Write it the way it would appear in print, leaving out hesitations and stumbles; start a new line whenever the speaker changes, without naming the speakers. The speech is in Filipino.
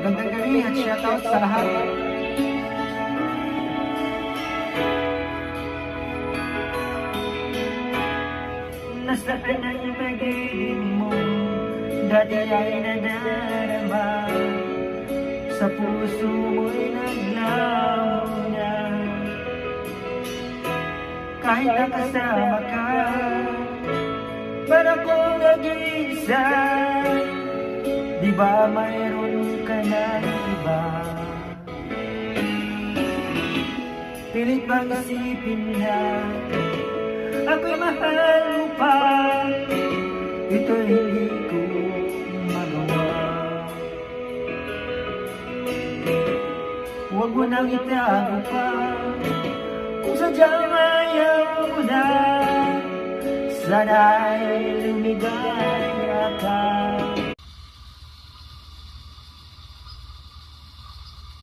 Magandang gabi at shoutout sa lahat. Nasaan ang pag-ibig mo? Dati ay nadarama, sa puso mo'y naglaho na. Kahit nakasama ka, para kong nag-iisa. Di ba mayroon ka na iba? Pilit bang isipin na ako'y mahal mo pa? Ito'y hindi ko magawa. Huwag mo nang itago pa kung sadyang ayaw mo na. Sana'y lumigaya ka.